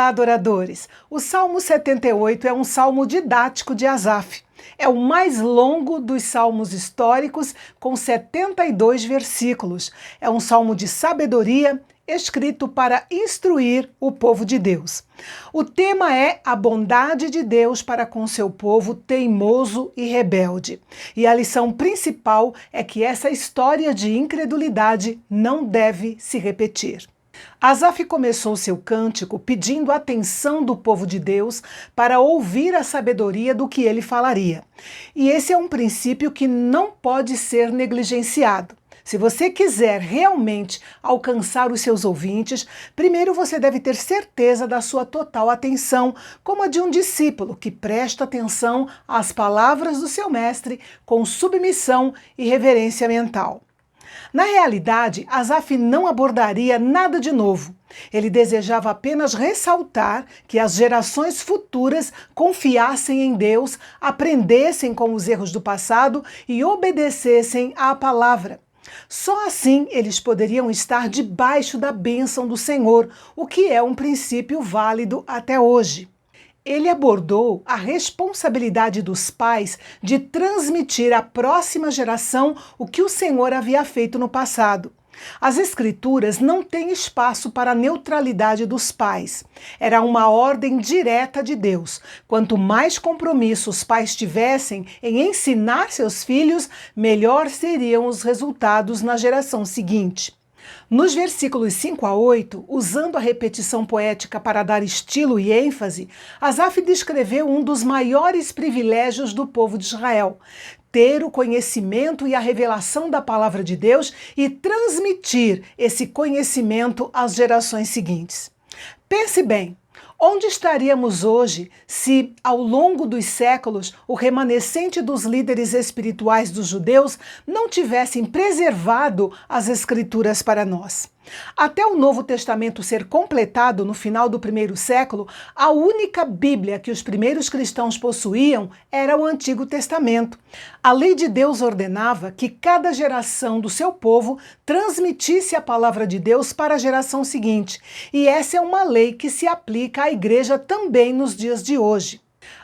Olá, adoradores! O Salmo 78 é um salmo didático de Asaf. É o mais longo dos salmos históricos, com 72 versículos. É um salmo de sabedoria, escrito para instruir o povo de Deus. O tema é a bondade de Deus para com seu povo teimoso e rebelde. E a lição principal é que essa história de incredulidade não deve se repetir. Asaf começou seu cântico pedindo a atenção do povo de Deus para ouvir a sabedoria do que ele falaria. E esse é um princípio que não pode ser negligenciado. Se você quiser realmente alcançar os seus ouvintes, primeiro você deve ter certeza da sua total atenção, como a de um discípulo que presta atenção às palavras do seu mestre com submissão e reverência mental. Na realidade, Asaf não abordaria nada de novo. Ele desejava apenas ressaltar que as gerações futuras confiassem em Deus, aprendessem com os erros do passado e obedecessem à palavra. Só assim eles poderiam estar debaixo da bênção do Senhor, o que é um princípio válido até hoje. Ele abordou a responsabilidade dos pais de transmitir à próxima geração o que o Senhor havia feito no passado. As Escrituras não têm espaço para a neutralidade dos pais. Era uma ordem direta de Deus. Quanto mais compromisso os pais tivessem em ensinar seus filhos, melhor seriam os resultados na geração seguinte. Nos versículos 5 a 8, usando a repetição poética para dar estilo e ênfase, Asaf descreveu um dos maiores privilégios do povo de Israel: ter o conhecimento e a revelação da palavra de Deus e transmitir esse conhecimento às gerações seguintes. Pense bem. Onde estaríamos hoje se, ao longo dos séculos, o remanescente dos líderes espirituais dos judeus não tivessem preservado as Escrituras para nós? Até o Novo Testamento ser completado no final do primeiro século, a única Bíblia que os primeiros cristãos possuíam era o Antigo Testamento. A lei de Deus ordenava que cada geração do seu povo transmitisse a palavra de Deus para a geração seguinte, e essa é uma lei que se aplica à igreja também nos dias de hoje.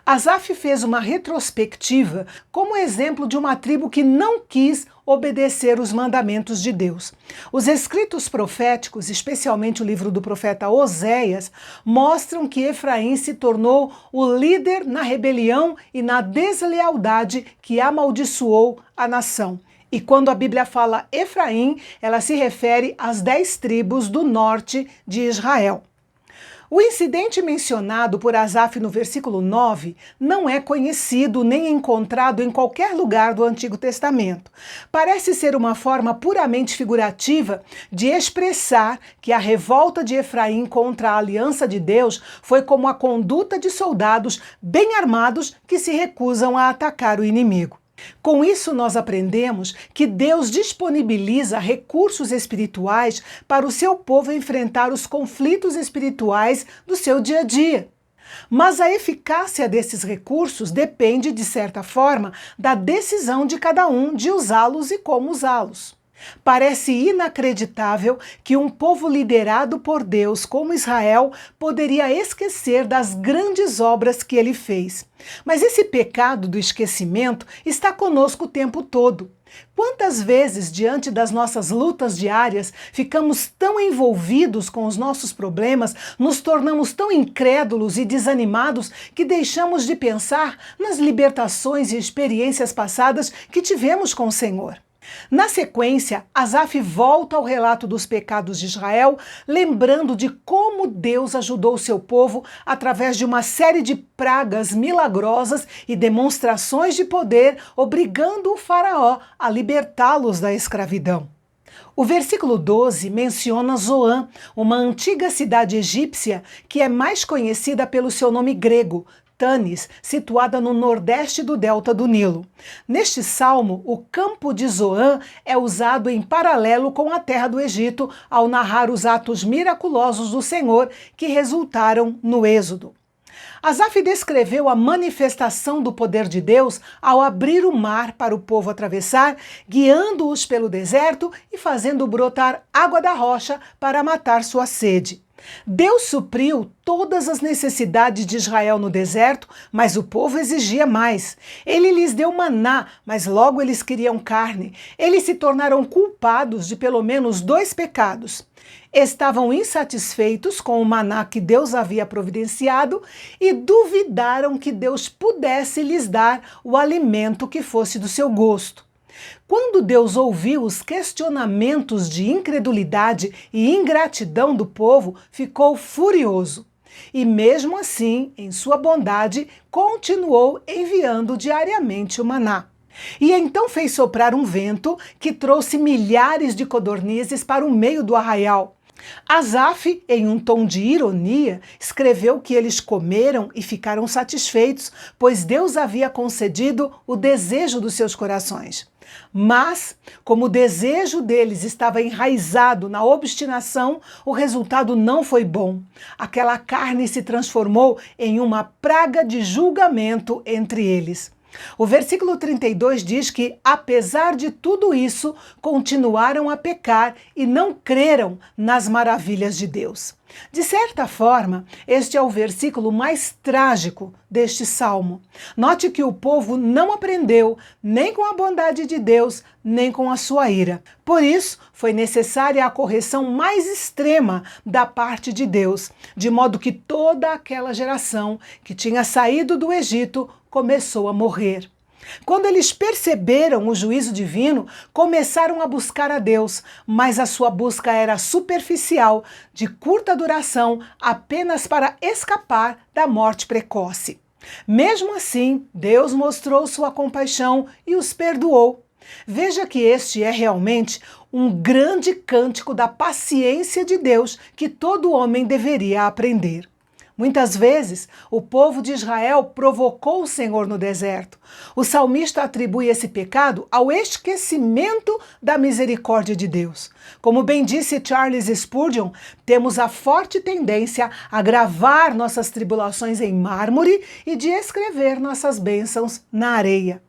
Asaf fez uma retrospectiva como exemplo de uma tribo que não quis obedecer os mandamentos de Deus. Os escritos proféticos, especialmente o livro do profeta Oséias, mostram que Efraim se tornou o líder na rebelião e na deslealdade que amaldiçoou a nação. E quando a Bíblia fala Efraim, ela se refere às 10 tribos do norte de Israel. O incidente mencionado por Asaf no versículo 9 não é conhecido nem encontrado em qualquer lugar do Antigo Testamento. Parece ser uma forma puramente figurativa de expressar que a revolta de Efraim contra a aliança de Deus foi como a conduta de soldados bem armados que se recusam a atacar o inimigo. Com isso, nós aprendemos que Deus disponibiliza recursos espirituais para o seu povo enfrentar os conflitos espirituais do seu dia a dia. Mas a eficácia desses recursos depende, de certa forma, da decisão de cada um de usá-los e como usá-los. Parece inacreditável que um povo liderado por Deus como Israel poderia esquecer das grandes obras que ele fez. Mas esse pecado do esquecimento está conosco o tempo todo. Quantas vezes, diante das nossas lutas diárias, ficamos tão envolvidos com os nossos problemas, nos tornamos tão incrédulos e desanimados que deixamos de pensar nas libertações e experiências passadas que tivemos com o Senhor? Na sequência, Asaf volta ao relato dos pecados de Israel, lembrando de como Deus ajudou seu povo através de uma série de pragas milagrosas e demonstrações de poder, obrigando o faraó a libertá-los da escravidão. O versículo 12 menciona Zoan, uma antiga cidade egípcia que é mais conhecida pelo seu nome grego, Tanis, situada no nordeste do delta do Nilo. Neste salmo, o campo de Zoan é usado em paralelo com a terra do Egito ao narrar os atos miraculosos do Senhor que resultaram no Êxodo. Asaf descreveu a manifestação do poder de Deus ao abrir o mar para o povo atravessar, guiando-os pelo deserto e fazendo brotar água da rocha para matar sua sede. Deus supriu todas as necessidades de Israel no deserto, mas o povo exigia mais. Ele lhes deu maná, mas logo eles queriam carne. Eles se tornaram culpados de pelo menos 2 pecados. Estavam insatisfeitos com o maná que Deus havia providenciado e duvidaram que Deus pudesse lhes dar o alimento que fosse do seu gosto. Quando Deus ouviu os questionamentos de incredulidade e ingratidão do povo, ficou furioso. E mesmo assim, em sua bondade, continuou enviando diariamente o maná. E então fez soprar um vento que trouxe milhares de codornizes para o meio do arraial. Asaf, em um tom de ironia, escreveu que eles comeram e ficaram satisfeitos, pois Deus havia concedido o desejo dos seus corações. Mas, como o desejo deles estava enraizado na obstinação, o resultado não foi bom. Aquela carne se transformou em uma praga de julgamento entre eles. O versículo 32 diz que, apesar de tudo isso, continuaram a pecar e não creram nas maravilhas de Deus. De certa forma, este é o versículo mais trágico deste salmo. Note que o povo não aprendeu nem com a bondade de Deus, nem com a sua ira. Por isso, foi necessária a correção mais extrema da parte de Deus, de modo que toda aquela geração que tinha saído do Egito começou a morrer. Quando eles perceberam o juízo divino, começaram a buscar a Deus, mas a sua busca era superficial, de curta duração, apenas para escapar da morte precoce. Mesmo assim, Deus mostrou sua compaixão e os perdoou. Veja que este é realmente um grande cântico da paciência de Deus que todo homem deveria aprender. Muitas vezes, o povo de Israel provocou o Senhor no deserto. O salmista atribui esse pecado ao esquecimento da misericórdia de Deus. Como bem disse Charles Spurgeon, temos a forte tendência a gravar nossas tribulações em mármore e de escrever nossas bênçãos na areia.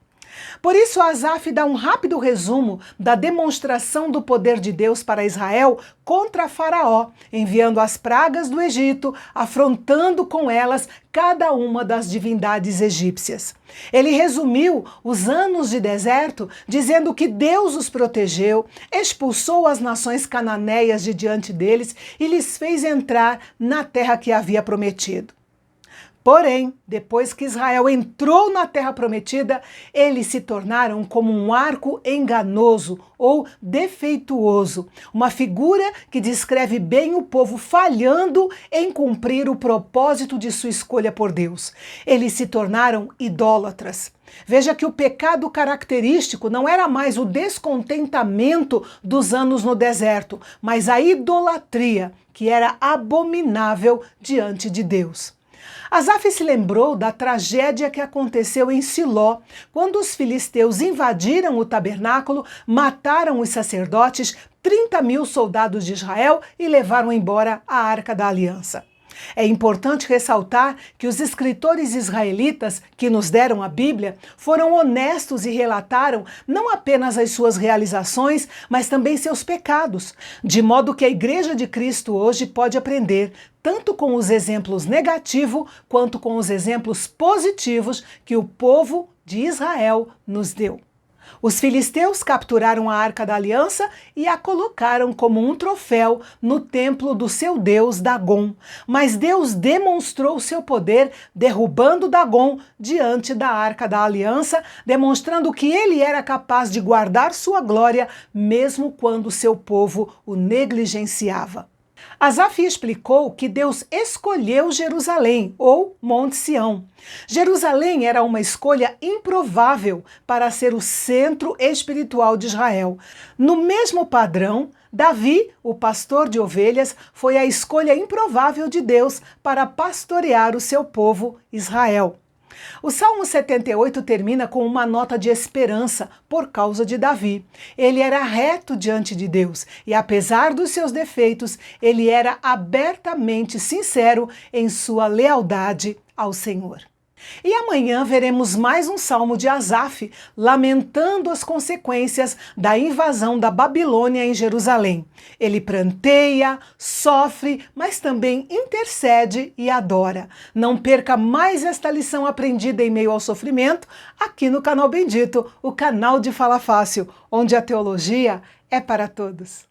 Por isso, Asaf dá um rápido resumo da demonstração do poder de Deus para Israel contra Faraó, enviando as pragas do Egito, afrontando com elas cada uma das divindades egípcias. Ele resumiu os anos de deserto, dizendo que Deus os protegeu, expulsou as nações cananeias de diante deles e lhes fez entrar na terra que havia prometido. Porém, depois que Israel entrou na terra prometida, eles se tornaram como um arco enganoso ou defeituoso, uma figura que descreve bem o povo falhando em cumprir o propósito de sua escolha por Deus. Eles se tornaram idólatras. Veja que o pecado característico não era mais o descontentamento dos anos no deserto, mas a idolatria, que era abominável diante de Deus. Asaf se lembrou da tragédia que aconteceu em Siló, quando os filisteus invadiram o tabernáculo, mataram os sacerdotes, 30.000 soldados de Israel e levaram embora a Arca da Aliança. É importante ressaltar que os escritores israelitas que nos deram a Bíblia foram honestos e relataram não apenas as suas realizações, mas também seus pecados, de modo que a Igreja de Cristo hoje pode aprender tanto com os exemplos negativos quanto com os exemplos positivos que o povo de Israel nos deu. Os filisteus capturaram a Arca da Aliança e a colocaram como um troféu no templo do seu deus Dagom. Mas Deus demonstrou seu poder derrubando Dagom diante da Arca da Aliança, demonstrando que ele era capaz de guardar sua glória mesmo quando seu povo o negligenciava. Asaf explicou que Deus escolheu Jerusalém, ou Monte Sião. Jerusalém era uma escolha improvável para ser o centro espiritual de Israel. No mesmo padrão, Davi, o pastor de ovelhas, foi a escolha improvável de Deus para pastorear o seu povo Israel. O Salmo 78 termina com uma nota de esperança por causa de Davi. Ele era reto diante de Deus e, apesar dos seus defeitos, ele era abertamente sincero em sua lealdade ao Senhor. E amanhã veremos mais um salmo de Asaf, lamentando as consequências da invasão da Babilônia em Jerusalém. Ele pranteia, sofre, mas também intercede e adora. Não perca mais esta lição aprendida em meio ao sofrimento, aqui no Canal Bendito, o canal de Fala Fácil, onde a teologia é para todos.